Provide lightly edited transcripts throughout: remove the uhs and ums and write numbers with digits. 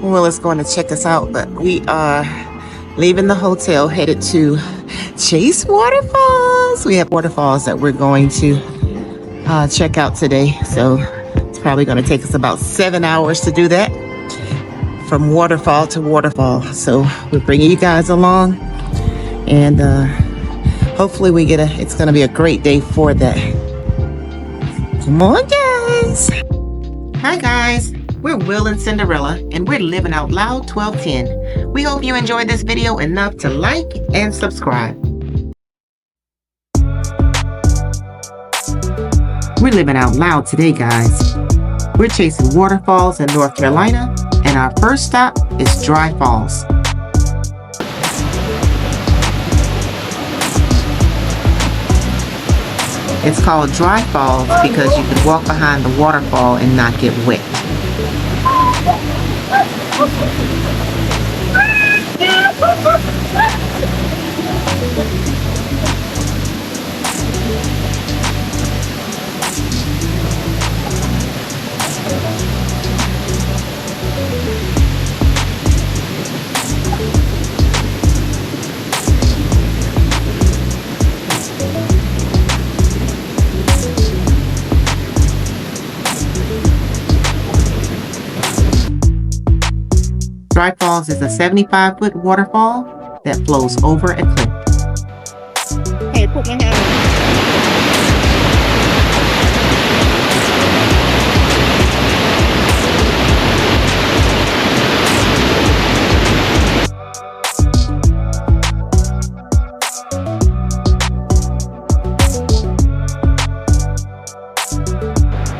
Will is going to check us out, but we are leaving the hotel headed to Chase Waterfalls. We have waterfalls that we're going to check out today. So it's probably going to take us about 7 hours to do that from waterfall to waterfall. So we're bringing you guys along, and hopefully it's going to be a great day for that. Come on, guys. Hi, guys. We're Will and Cinderella, and we're Living Out Loud 1210. We hope you enjoyed this video enough to like and subscribe. We're living out loud today, guys. We're chasing waterfalls in North Carolina, and our first stop is Dry Falls. It's called Dry Falls because you can walk behind the waterfall and not get wet. Dry Falls is a 75-foot waterfall that flows over a cliff. Hey, put my hand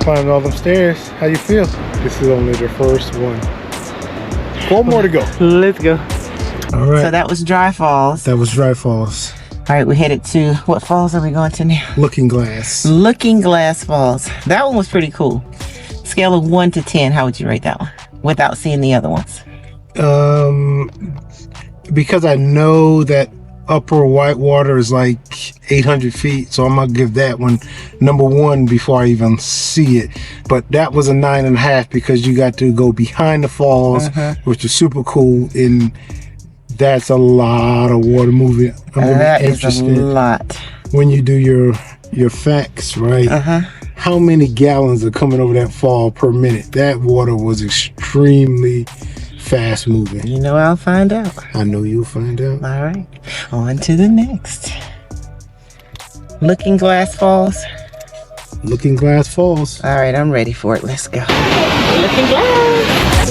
Climbing all them stairs. How you feel? This is only the first one. 4 more to go. Let's go. All right. So that was Dry Falls. That was Dry Falls. All right, we're headed to, what falls are we going to now? Looking Glass. Looking Glass Falls. That one was pretty cool. Scale of 1 to 10, how would you rate that one? Without seeing the other ones. Because I know that upper Whitewater is like 800 feet, so I'm gonna give that one number 1 before I even see it. But that was a 9.5 because you got to go behind the falls, which is super cool, and that's a lot of water moving. That is a lot. When you do your facts, right? How many gallons are coming over that fall per minute? That water was extremely fast moving. You know, I'll find out. I know you'll find out. All right, on to the next. Looking Glass Falls. Looking Glass Falls. All right, I'm ready for it. Let's go. Looking Glass.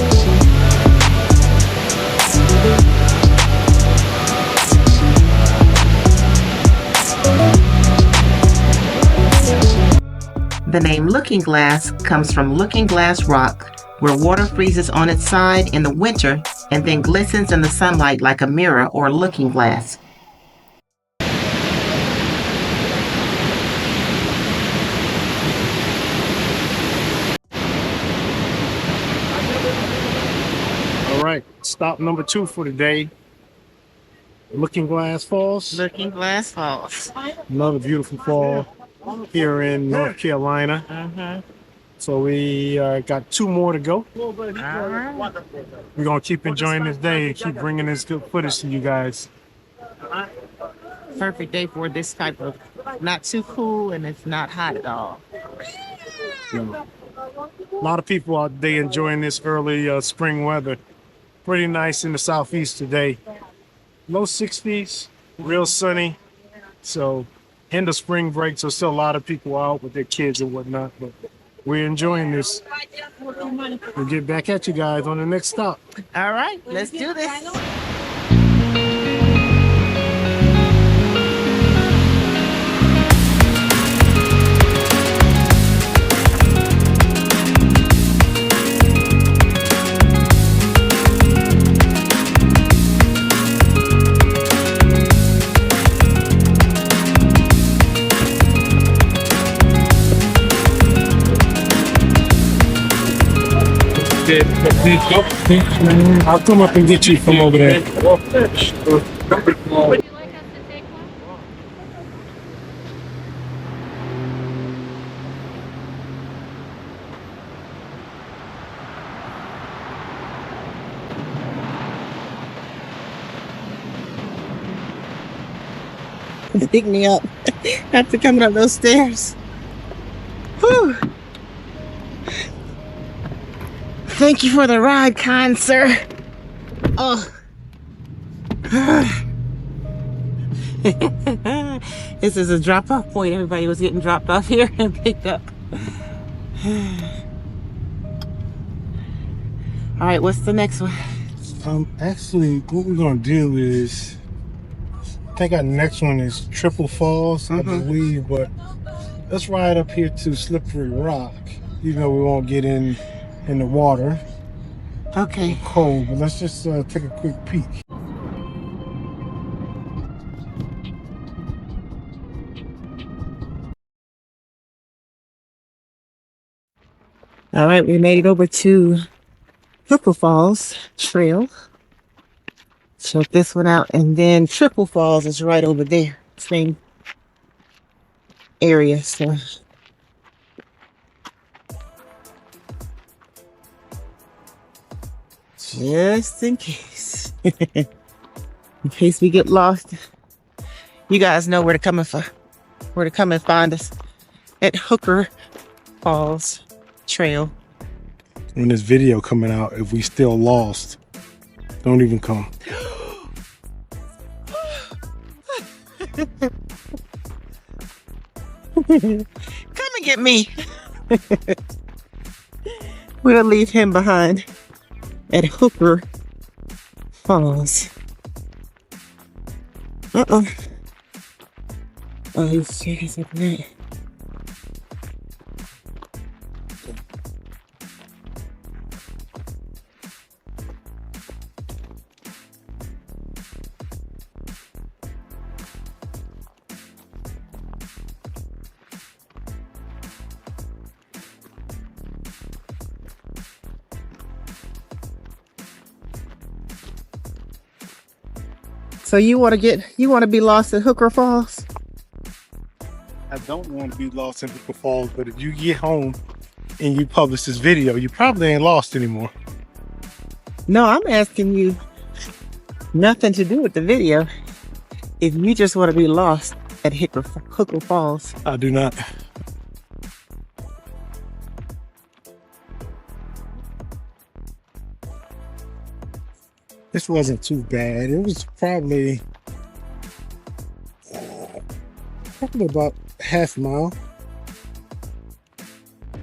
The name Looking Glass comes from Looking Glass Rock, where water freezes on its side in the winter and then glistens in the sunlight like a mirror or looking glass. All right, stop number 2 for the day. Looking Glass Falls. Looking Glass Falls. Another beautiful fall here in North Carolina. So we got 2 more to go. We're gonna keep enjoying this day and keep bringing this good footage to you guys. Perfect day for this type of, not too cool and it's not hot at all. A lot of people out there enjoying this early spring weather. Pretty nice in the southeast today. Low 60s, real sunny. So end of spring break, so still a lot of people out with their kids and whatnot. But we're enjoying this. We'll get back at you guys on the next stop. All right, let's do this. I'll come up and get you from over there. pick me up after coming up those stairs. Whew. Thank you for the ride, kind sir. Oh. This is a drop-off point. Everybody was getting dropped off here and picked up. All right, what's the next one? Actually, what we're gonna do is, I think our next one is Triple Falls, I believe, but let's ride up here to Slippery Rock. Even though we won't get in the water. Okay. It's cold, but let's just take a quick peek. All right, we made it over to Triple Falls Trail. Check this one out, and then Triple Falls is right over there, same area. So just in case, in case we get lost, you guys know where to come and find us at Hooker Falls Trail. When this video coming out, if we still lost, don't even come. Come and get me. We'll leave him behind at Hooker Falls. Oh, he's serious at that. So you want to be lost at Hooker Falls? I don't want to be lost in Hooker Falls, but if you get home and you publish this video, you probably ain't lost anymore. No, I'm asking you nothing to do with the video. If you just want to be lost at Hooker Falls. I do not. This wasn't too bad. It was probably about half a mile.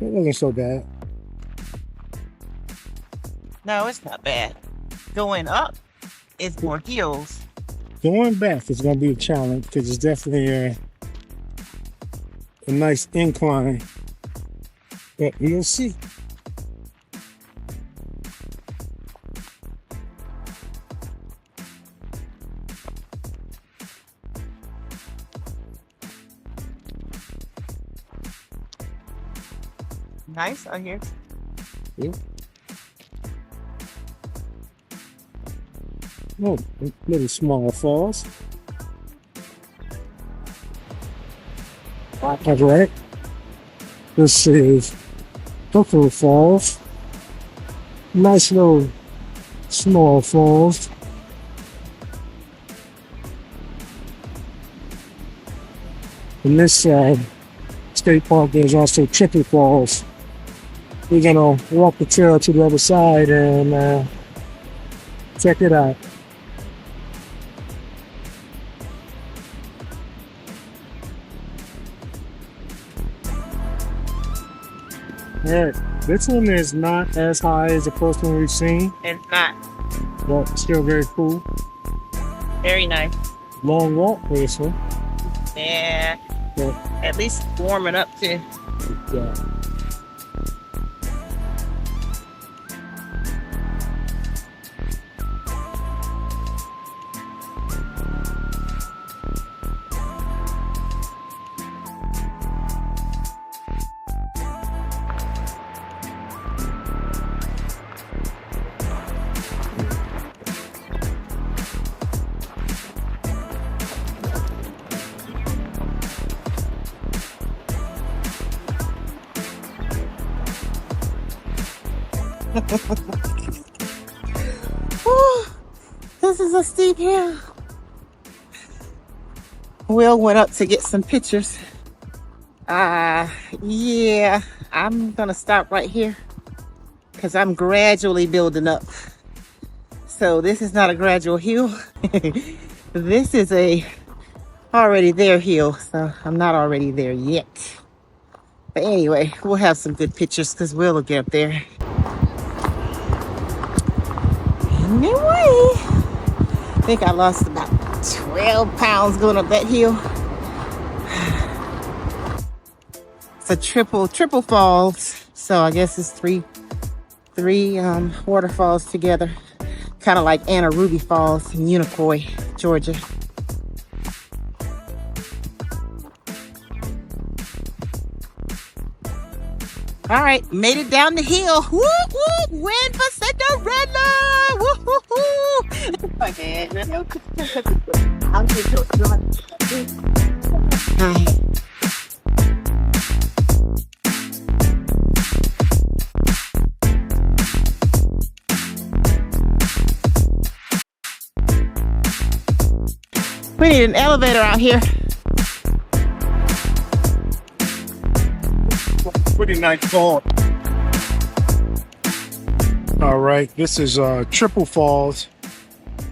It wasn't so bad. No, it's not bad. Going up is more hills. Going back is going to be a challenge because it's definitely a nice incline. But we'll see. Nice out here. Yeah. Oh, little small falls. All right. This is Hooker Falls. Nice little small falls. In this state park, there's also Triple Falls. We're gonna walk the trail to the other side and check it out. Alright, this one is not as high as the first one we've seen. It's not. But still very cool. Very nice. Long walk for this one. Yeah. But, at least warming up too. yeah. Whew, this is a steep hill. Will went up to get some pictures. Yeah, I'm gonna stop right here because I'm gradually building up. So this is not a gradual hill. This is a already there hill. So I'm not already there yet. But anyway, we'll have some good pictures because Will get up there. Anyway, I think I lost about 12 pounds going up that hill. It's a triple falls. So I guess it's three waterfalls together. Kind of like Anna Ruby Falls in Unicoi, Georgia. All right, made it down the hill. Woo, woo, win for Cinderella. Woo, woo, woo. Okay. Hi. We need an elevator out here. Pretty nice fall. All right, this is Triple Falls.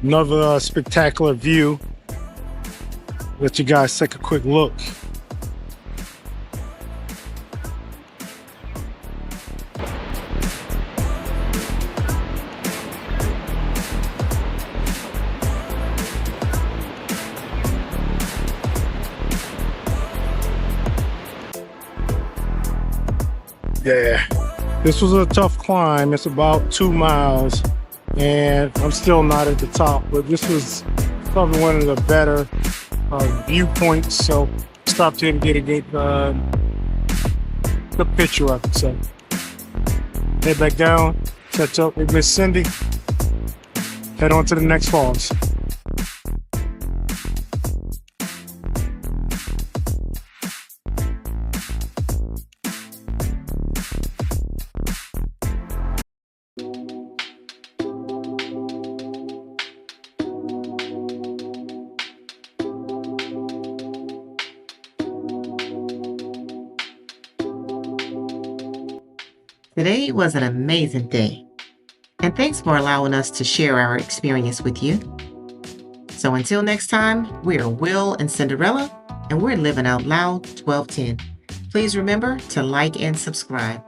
Another spectacular view. Let you guys take a quick look. Yeah, this was a tough climb. It's about 2 miles and I'm still not at the top, but this was probably one of the better viewpoints. So stopped here to get the picture, I could say. Head back down, catch up with Miss Cindy, head on to the next falls. Today was an amazing day, and thanks for allowing us to share our experience with you. So until next time, we're Will and Cinderella, and we're Living Out Loud 1210. Please remember to like and subscribe.